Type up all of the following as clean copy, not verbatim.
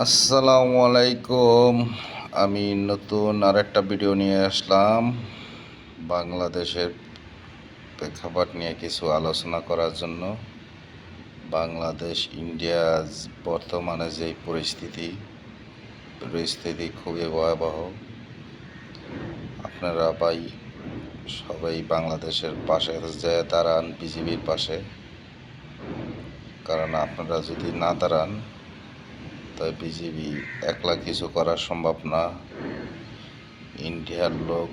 আসসালামু আলাইকুম। আমি নতুন আরেকটা ভিডিও নিয়ে আসলাম বাংলাদেশের প্রেক্ষাপট নিয়ে কিছু আলোচনা করার জন্য। বাংলাদেশ ইন্ডিয়া বর্তমানে যে পরিস্থিতি খুবই ভয়াবহ। আপনারা সবাই বাংলাদেশের পাশে যেয়ে দাঁড়ান, বিজিবির পাশে। কারণ আপনারা যদি না দাঁড়ান তাই বিজিবি একলা কিছু করা সম্ভব না। ইন্ডিয়ার লোক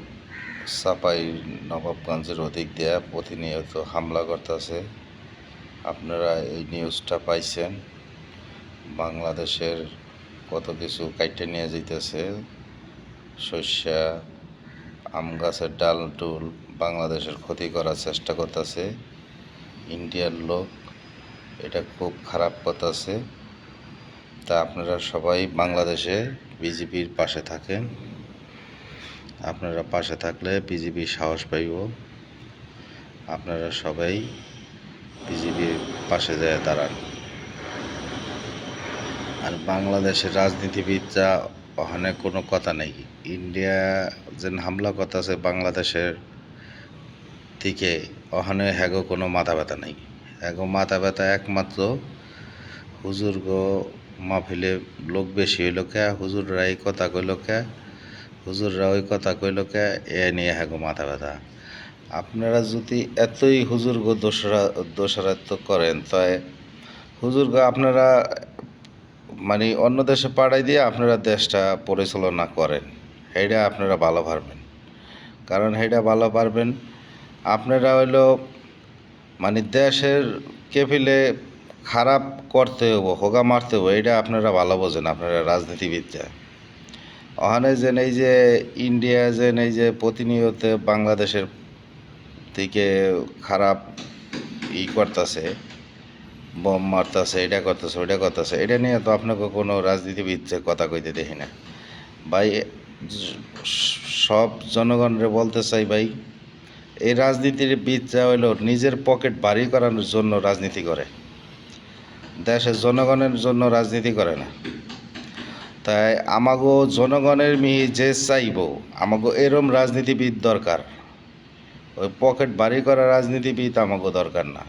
চাপাই নবাবগঞ্জের ওদিক দিয়ে প্রতিনিয়ত হামলা করতেছে। আপনারা এই নিউজটা পাইছেন, বাংলাদেশের কত কিছু কাইটে নিয়ে যাইতেছে, শস্যা, আম গাছের ডাল টুল বাংলাদেশের ক্ষতি করার চেষ্টা করতেছে ইন্ডিয়ার লোক। এটা খুব খারাপ করতেছে। তা আপনারা সবাই বাংলাদেশে বিজেপির পাশে থাকেন। আপনারা পাশে থাকলে বিজেপি সাহস পাইব। আপনারা সবাই বিজেপির পাশে যায় দাঁড়ান। আর বাংলাদেশের রাজনীতিবিদরা ওখানে কোনো কথা নেই। ইন্ডিয়া যে হামলা করতেছে বাংলাদেশের থেকে, ওখানে হ্যাগো কোনো মাথা ব্যথা নেই। হ্যাগো মাথা ব্যথা একমাত্র হুজুরগো মাহফিলে লোক বেশি হইল কে, হুজুররা এই কথা কইল কে, হুজুররা ওই কথা কইল কে, এ নিয়ে হ্যাগো মাথা ব্যথা। আপনারা যদি এতই হুজুরগো দোষারোপ করেন, তাই হুজুরগো আপনারা মানে অন্য দেশে পাঠাই দিয়ে আপনারা দেশটা পরিচালনা করেন। সেইটা আপনারা ভালো পারবেন। কারণ সেইটা ভালো পারবেন আপনারা হইল মানে দেশের কেফিলে খারাপ করতে হবো, হোগা মারতে হবো, এটা আপনারা ভালো বোঝেন। আপনারা রাজনীতিবিদরা ওখানে যেন এই যে ইন্ডিয়া যেন এই যে প্রতিনিয়ত বাংলাদেশের দিকে খারাপ করতেছে, বম মারতেছে, এটা করতেছে, ওইটা করতেছে, এটা নিয়ে তো আপনাকে কোনো রাজনীতিবিদ কথা কইতে দেখি না ভাই। সব জনগণরে বলতে চাই ভাই, এই রাজনীতির বিদরা হইল নিজের পকেট ভারী করানোর জন্য রাজনীতি করে, দেশের জনগণের জন্য রাজনীতি করে না। তাই আমাগো জনগণের যে চাইব, আমাগো এরম রাজনীতিবিদ দরকার। ওই পকেট ভারী করা রাজনীতিবিদ আমাগো দরকার না।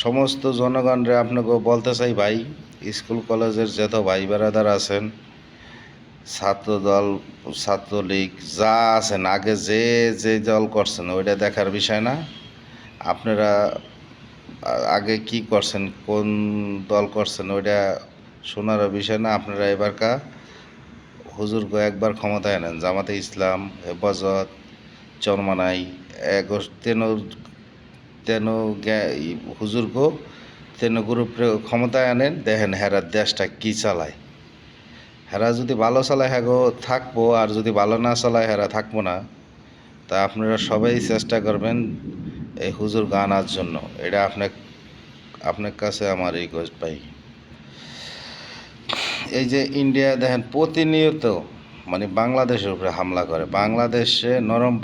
সমস্ত জনগণরে আপনাকে বলতে চাই ভাই, স্কুল কলেজের যত ভাই বেড়াদার আছেন, ছাত্রদল, ছাত্রলীগ যা আছেন, আগে যে দল করছেন ওইটা দেখার বিষয় না। আপনারা আগে কি করছেন, কোন দল করছেন ওইটা শোনারও বিষয় না। আপনারা এবারকা হুজুরকে একবার ক্ষমতায় আনেন, জামাতে ইসলাম, হেফাজত, চরমানাই, তেন হুজুরকে তেন গ্রুপে ক্ষমতায় আনেন, দেখেন হেরা দেশটা কি চালায়। হেরা যদি ভালো চালায় হ্যাগো থাকবো, আর যদি ভালো না চালায় হেরা থাকবো না। তা আপনারা সবাই চেষ্টা করবেন এই হুজুরকে আনার জন্য। এটা আপনার কাছে আমার রিকোয়েস্ট ভাই। এই যে ইন্ডিয়া দেখেন প্রতিনিয়ত মানে বাংলাদেশের উপরে হামলা করে, বাংলাদেশে নরম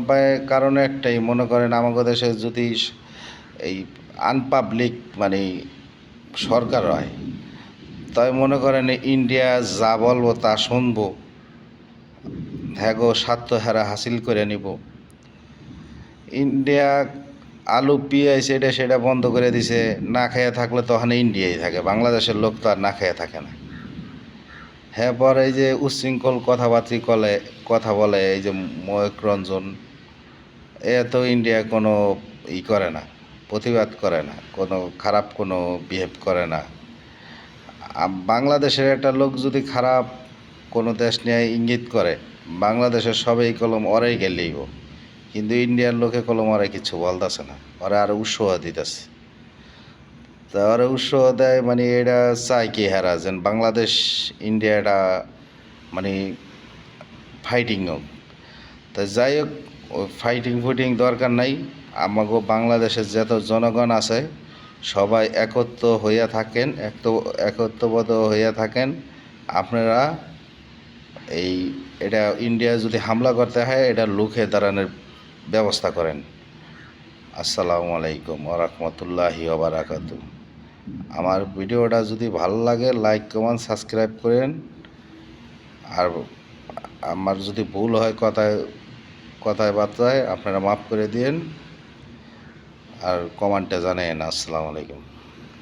পায় কারণে একটাই, মনে করেন আমাদের দেশে যদি এই আনপাবলিক মানে সরকার হয়, তাই মনে করেন ইন্ডিয়া যা বলবো তা শুনবো, হ্যাগো স্বার্থ হেরা হাসিল করে নিব। ইন্ডিয়া আলু পেঁয়াজ এটা সেটা বন্ধ করে দিছে, না খেয়ে থাকলে তো ওখানে ইন্ডিয়াই থাকে, বাংলাদেশের লোক তো আর না খেয়ে থাকে না। হ্যাঁ, পরে এই যে উচ্ছৃঙ্খল কথা বলে এই যে ময়ূক রঞ্জন, এ তো ইন্ডিয়া কোনো করে না, প্রতিবাদ করে না, কোনো খারাপ কোনো বিহেভ করে না। বাংলাদেশের একটা লোক যদি খারাপ কোনো দেশ নিয়ে ইঙ্গিত করে, বাংলাদেশের সবাই কলম ওরাই গেলেইব, কিন্তু ইন্ডিয়ার লোকে কলম ওরা কিছু বলতেছে না, ওরা আরও উৎসাহ দিতেছে। তা ওরা উৎসাহ দেয় মানে এটা চাই কি হেরা যেন বাংলাদেশ ইন্ডিয়াটা মানে ফাইটিং হোক। তা যাই হোক, ওই ফাইটিং দরকার নাই। আমাগো বাংলাদেশের যত জনগণ আছে সবাই একত্র হইয়া থাকেন, একত্রবদ্ধ হইয়া থাকেন। আপনারা এটা ইন্ডিয়া যদি হামলা করতে হয়, এটা লুকে দাঁড়ানোর ব্যবস্থা করেন। আসসালামু আলাইকুম ওয়া রাহমাতুল্লাহি ওয়া বারাকাতুহু। আমার ভিডিওটা যদি ভালো লাগে লাইক কমেন্ট সাবস্ক্রাইব করেন। আর আমার যদি ভুল হয় কথায় বার্তায় আপনারা মাফ করে দিন আর কমেন্টে জানেন। আসসালামু আলাইকুম।